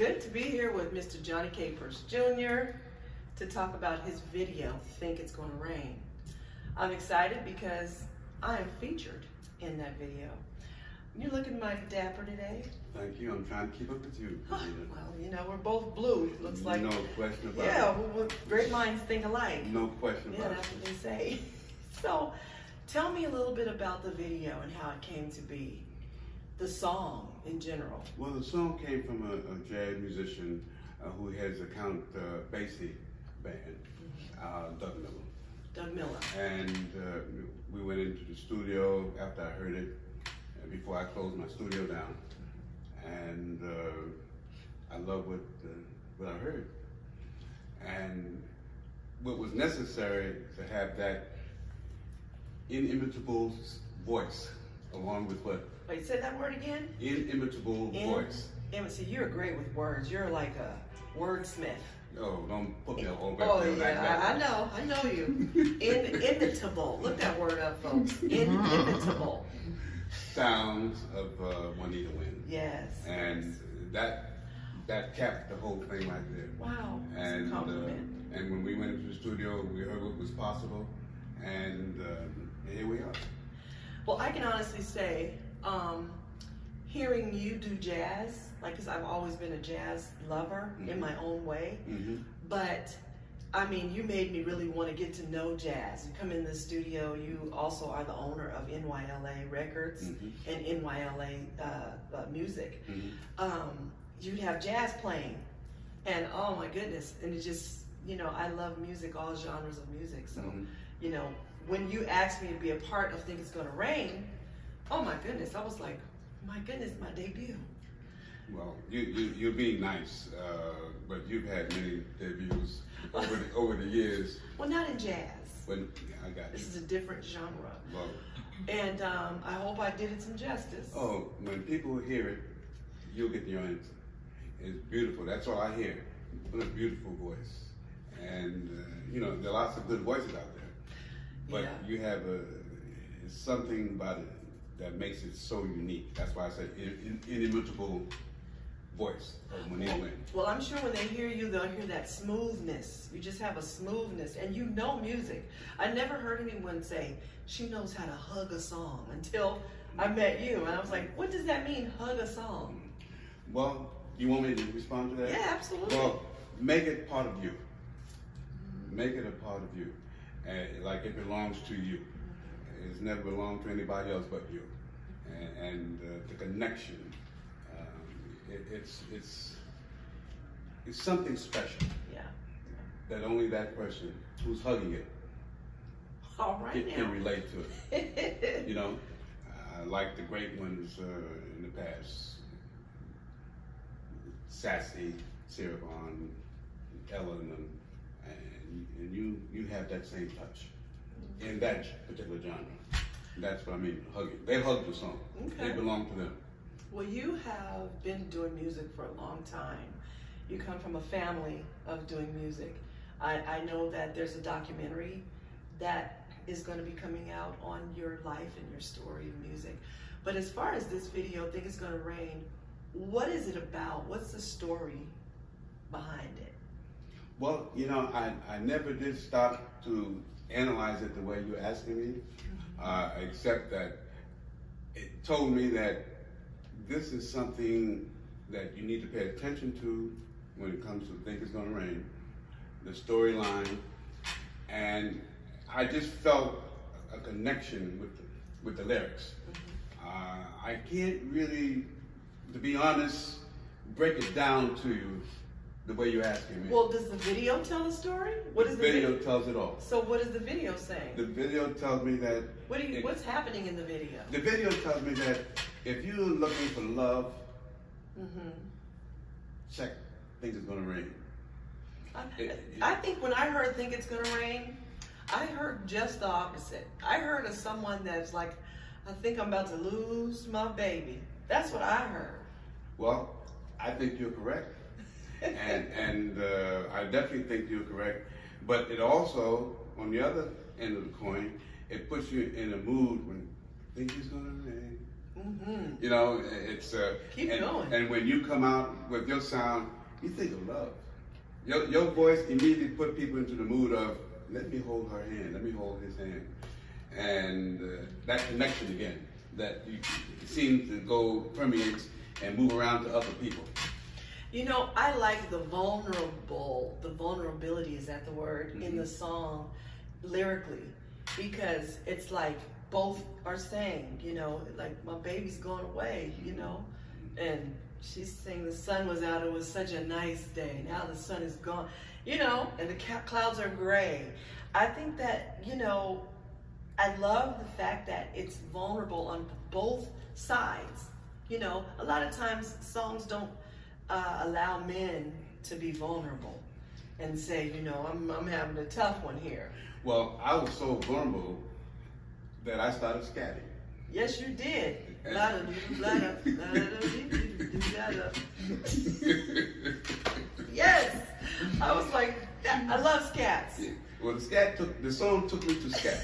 good to be here with Mr. Johnny Capers Jr. to talk about his video, Think It's Gonna Rain. I'm excited because I am featured in that video. You're looking mighty dapper today. Thank you. I'm trying to keep up with you. Well, you know, we're both blue, looks like. No question about it. Yeah, great minds think alike. No question about it. Yeah, that's what they say. So, tell me a little bit about the video and how it came to be. The song in general. Well, the song came from a jazz musician who has a Count Basie band, Doug Miller. Doug Miller. And we went into the studio after I heard it, before I closed my studio down. And I love what I heard. And what was necessary to have that inimitable voice along with what? Wait, say that word again? Inimitable voice. See, you're great with words. You're like a wordsmith. Oh, don't put me on back Oh, there yeah, like that. I know you. Inimitable. Look that word up, folks. Inimitable. Sounds of Juanita Wynn. Yes. And that capped the whole thing right there. Wow, that's a compliment. And when we went into the studio, we heard what was possible, and here we are. Well, I can honestly say, hearing you do jazz, like, because I've always been a jazz lover in my own way, but I mean, you made me really want to get to know jazz. You come in the studio, you also are the owner of NYLA Records and NYLA Music. You'd have jazz playing, and oh my goodness, and it just, you know, I love music, all genres of music, so, you know, when you asked me to be a part of Think It's Gonna Rain, oh my goodness, I was like, my goodness, my debut. Well, you're being nice, but you've had many debuts over the years. Well, not in jazz. But I got you. This is a different genre. Well, and I hope I did it some justice. Oh, when people hear it, you'll get your answer. It's beautiful. That's all I hear. What a beautiful voice. And, you know, there are lots of good voices out there. But you have something about it that makes it so unique. That's why I say inimitable voice of Juanita Wynn. Well, I'm sure when they hear you, they'll hear that smoothness. You just have a smoothness, and you know music. I never heard anyone say, she knows how to hug a song, until I met you. And I was like, what does that mean, hug a song? Well, you want me to respond to that? Yeah, absolutely. Well, make it part of you. Make it a part of you. Like it belongs to you. It's never belonged to anybody else but you. And the connection, it's something special. Yeah. That only that person who's hugging it can relate to it. You know, like the great ones in the past, Sassy, Sarah Vaughan, Ellen, and you have that same touch in that particular genre. That's what I mean, hugging. They hug the song. Okay. They belong to them. Well, you have been doing music for a long time. You come from a family of doing music. I know that there's a documentary that is going to be coming out on your life and your story of music. But as far as this video, Think It's Gonna Rain, what is it about? What's the story behind it? Well, you know, I never did stop to analyze it the way you're asking me, except that it told me that this is something that you need to pay attention to when it comes to Think It's Gonna Rain, the storyline, and I just felt a connection with the lyrics. I can't really, to be honest, break it down to you the way you're asking me. Well, does the video tell the story? What is the video tells it all. So what is the video saying? The video tells me that... What's happening in the video? The video tells me that if you're looking for love, check Think It's Gonna Rain. I think when I heard Think It's Gonna Rain, I heard just the opposite. I heard of someone that's like, I think I'm about to lose my baby. That's what I heard. Well, I think you're correct. and I definitely think you're correct. But it also, on the other end of the coin, it puts you in a mood when Think It's Gonna Rain. You know, it's keep going. And when you come out with your sound, you think of love. Your voice immediately put people into the mood of, let me hold her hand, let me hold his hand. And that connection again, that you seem to go permeates and move around to other people. You know, I like the vulnerability, is that the word, in the song lyrically, because it's like both are saying, you know, like my baby's going away, you know, and she's saying the sun was out, it was such a nice day, now the sun is gone, you know, and the clouds are gray. I think that, you know, I love the fact that it's vulnerable on both sides. You know, a lot of times songs don't allow men to be vulnerable and say, you know, I'm having a tough one here. Well, I was so vulnerable that I started scatting. Yes, you did. Yes, I was like, I love scats. Well, the song took me to scat.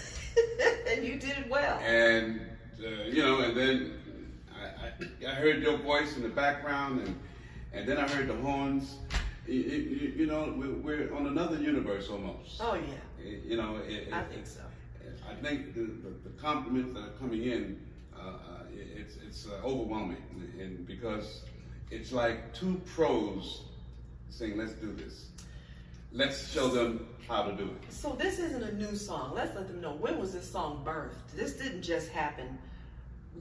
And you did it well. And you know, and then I heard your voice in the background, and then I heard the horns. You know, we're on another universe almost. Oh yeah. You know, I think so. I think the compliments that are coming in, it's overwhelming, and because it's like two pros saying, let's do this. Let's show them how to do it. So this isn't a new song. Let's let them know, when was this song birthed? This didn't just happen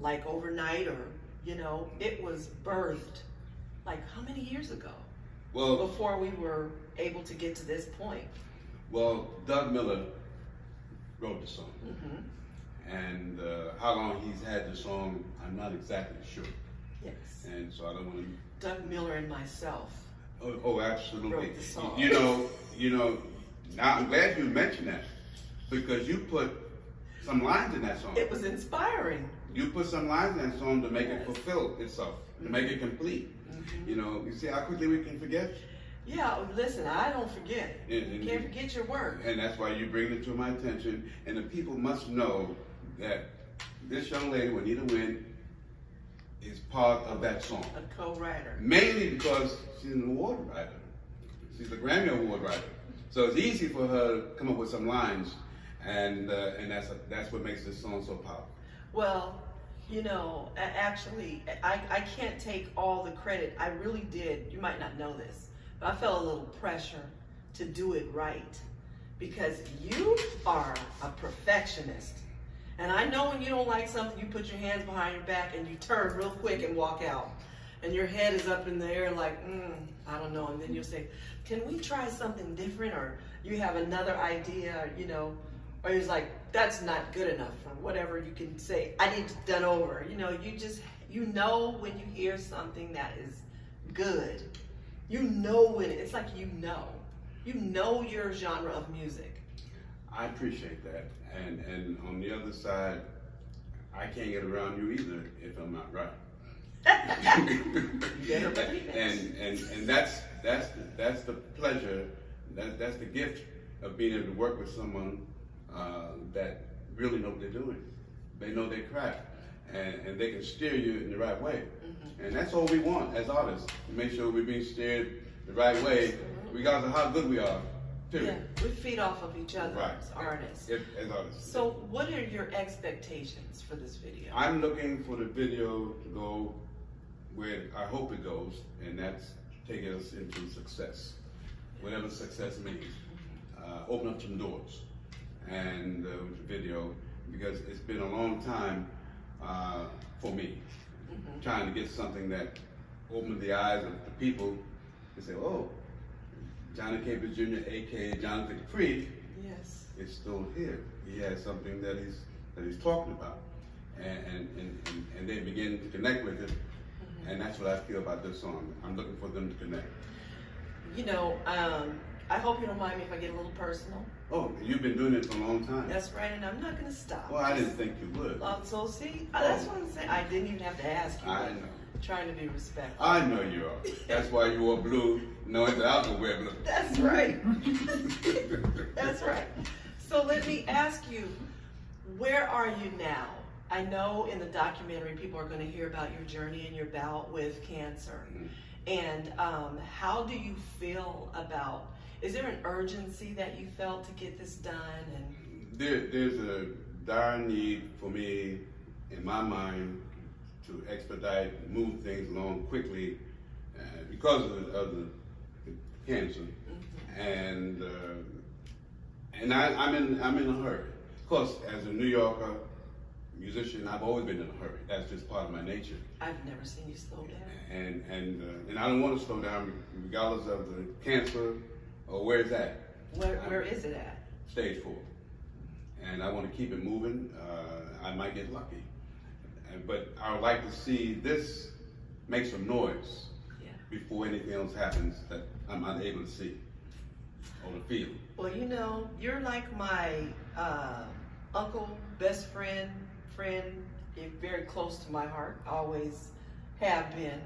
like overnight, or, you know, it was birthed like how many years ago? Well, before we were able to get to this point. Well, Doug Miller wrote the song. And how long he's had the song, I'm not exactly sure. Yes. And so I don't want to... Doug Miller and myself. Oh, absolutely. Wrote the song. You know, now I'm glad you mentioned that, because you put some lines in that song. It was inspiring. You put some lines in that song to make it fulfill itself, to make it complete. You know, you see how quickly we can forget? Yeah, listen, I don't forget. You can't forget your work. And that's why you bring it to my attention. And the people must know that this young lady, Juanita Wynn, is part of that song. A co-writer. Mainly because she's an award writer. She's a Grammy Award writer. So it's easy for her to come up with some lines, and that's what makes this song so powerful. Well, you know, actually, I can't take all the credit. I really did. You might not know this, but I felt a little pressure to do it right, because you are a perfectionist. And I know when you don't like something, you put your hands behind your back and you turn real quick and walk out. And your head is up in the air like, I don't know. And then you'll say, can we try something different? Or you have another idea, you know, or you're like, that's not good enough, or whatever you can say, I need it done over. You know, you know when you hear something that is good. You know when, it's like you know your genre of music. I appreciate that. And on the other side, I can't get around you either if I'm not right. and that's the pleasure, that's the gift of being able to work with someone that really know what they're doing. They know their craft, and they can steer you in the right way. And that's all we want as artists, to make sure we're being steered the right way, regardless of how good we are. Period. Yeah, we feed off of each other as artists. As artists. So what are your expectations for this video? I'm looking for the video to go where I hope it goes, and that's taking us into success. Whatever success means. Open up some doors. And with the video, because it's been a long time for me, trying to get something that opened the eyes of the people and say, oh, Johnny Capers Jr., aka Jonathan Capree, yes, is still here. He has something that he's talking about, and they begin to connect with it, and that's what I feel about this song. I'm looking for them to connect. You know, I hope you don't mind me if I get a little personal. Oh, you've been doing it for a long time. That's right, and I'm not going to stop. Well, I didn't think you would. So see, that's what I'm saying. I didn't even have to ask you. I know. Trying to be respectful. I know you are. That's why you wore blue, knowing that I was going to wear blue. That's right. That's right. So let me ask you, where are you now I know in the documentary people are going to hear about your journey and your bout with cancer. Mm-hmm. And how do you feel about, is there an urgency that you felt to get this done? And there's a dire need for me, in my mind, to expedite, move things along quickly because of the cancer. Mm-hmm. And I'm in a hurry. Of course, as a New Yorker musician, I've always been in a hurry. That's just part of my nature. I've never seen you slow down. And I don't want to slow down regardless of the cancer or where it's at. Where is it at? Stage 4. And I want to keep it moving. I might get lucky. But I would like to see this make some noise before anything else happens that I'm unable to see or to feel. Well, you know, you're like my uncle, best friend, you're very close to my heart, always have been,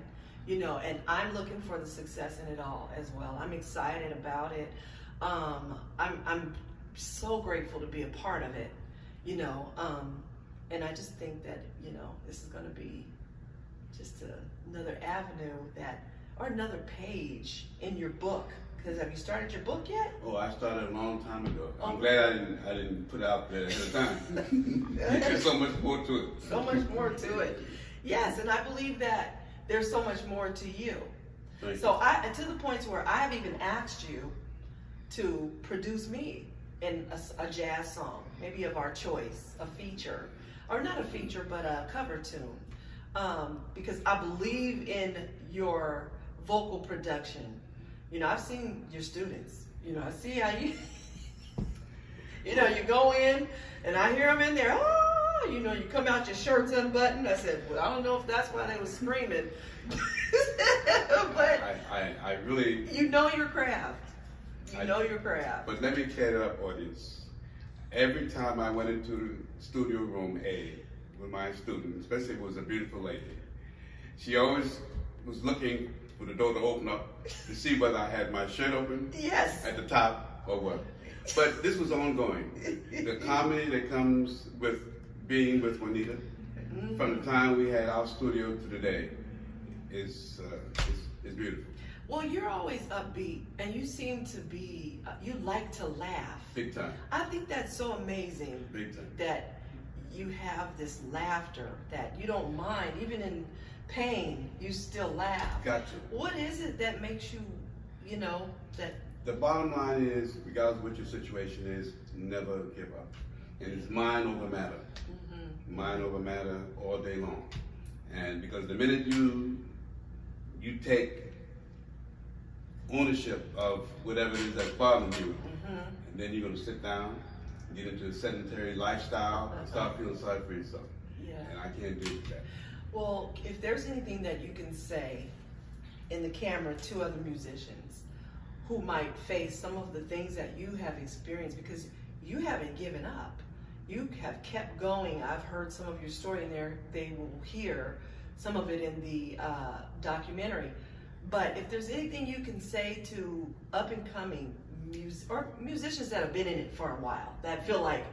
you know, and I'm looking for the success in it all as well. I'm excited about it. I'm so grateful to be a part of it, you know, and I just think that, you know, this is going to be just another avenue or another page in your book. Because have you started your book yet? Oh, I started a long time ago. I'm glad I didn't put it out there at the time. There's so much more to it. So much more to it. Yes, and I believe that there's so much more to you. So to the point where I have even asked you to produce me in a jazz song, maybe of our choice, a feature, or not a feature, but a cover tune, because I believe in your vocal production. You know, I've seen your students. You know, I see how you, you know, you go in, and I hear them in there. Oh, you know, you come out, your shirt's unbuttoned. I said, well, I don't know if that's why they was screaming, but I really, you know your craft. You know your craft. But let me clear it up, audience. Every time I went into the studio room A with my student, especially if it was a beautiful lady, she always was looking for the door to open up to see whether I had my shirt open at the top or what. But this was ongoing. The comedy that comes with being with Juanita, from the time we had our studio to today, is beautiful. Well, you're always upbeat, and you seem to be, you like to laugh. Big time. I think that's so amazing. Big time. That you have this laughter, that you don't mind, even in pain, you still laugh. Gotcha. What is it that makes you, you know, that... The bottom line is, regardless of what your situation is, never give up. And it's mind over matter. Mm-hmm. Mind over matter all day long. And because the minute you take ownership of whatever it is that's bothering you, and then you're going to sit down, get into a sedentary lifestyle, and start feeling sorry for yourself. Yeah. And I can't do that. Well, if there's anything that you can say in the camera to other musicians who might face some of the things that you have experienced, because you haven't given up. You have kept going. I've heard some of your story in there. They will hear some of it in the documentary. But if there's anything you can say to up-and-coming musicians that have been in it for a while, that feel like,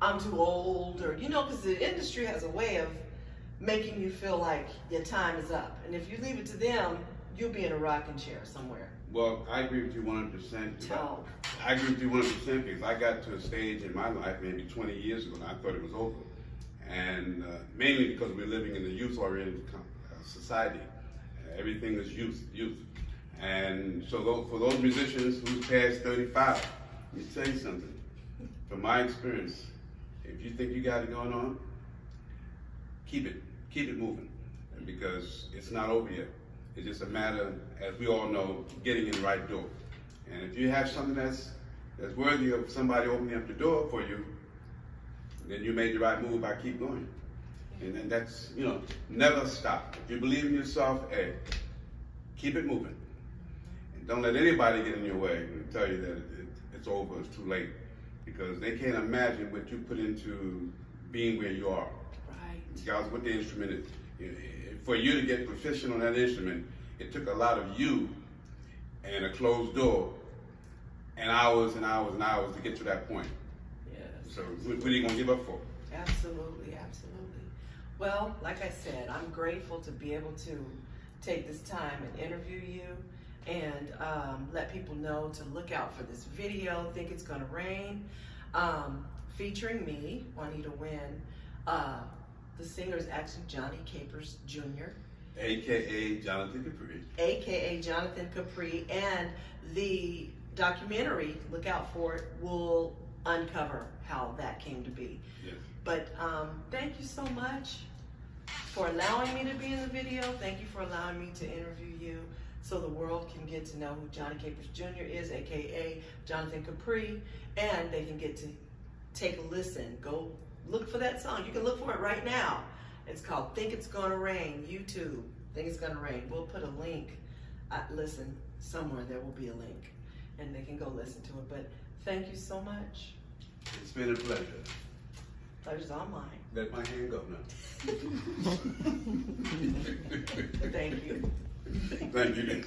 I'm too old, or, you know, because the industry has a way of making you feel like your time is up. And if you leave it to them, you'll be in a rocking chair somewhere. Well, I agree with you 100%. I agree with you 100% because I got to a stage in my life maybe 20 years ago and I thought it was over. And mainly because we're living in a youth-oriented society. Everything is youth. And so for those musicians who's past 35, let me tell you something. From my experience, if you think you got it going on, keep it moving, because it's not over yet. It's just a matter, as we all know, getting in the right door. And if you have something that's worthy of somebody opening up the door for you, then you made the right move by keep going. And that's, you know, never stop. If you believe in yourself, hey, keep it moving. And don't let anybody get in your way and tell you that it's over, it's too late. Because they can't imagine what you put into being where you are. Right. Regardless what the instrument is. For you to get proficient on that instrument, it took a lot of you and a closed door and hours and hours and hours to get to that point. Yes. So what are you going to give up for? Absolutely, absolutely. Well, like I said, I'm grateful to be able to take this time and interview you and let people know to look out for this video, Think It's Gonna Rain, featuring me, Juanita Wynn. The singer is actually Johnny Capers Jr. AKA Jonathan Capree. AKA Jonathan Capree, and the documentary, look out for it, will uncover how that came to be. Yes. But thank you so much for allowing me to be in the video. Thank you for allowing me to interview you so the world can get to know who Johnny Capers Jr. is, AKA Jonathan Capree, and they can get to take a listen. Go look for that song. You can look for it right now. It's called Think It's Gonna Rain, YouTube. Think It's Gonna Rain. We'll put a link. Listen, somewhere there will be a link, and they can go listen to it. But thank you so much. It's been a pleasure. Pleasure's all mine. Let my hand go now. Thank you. Thank you.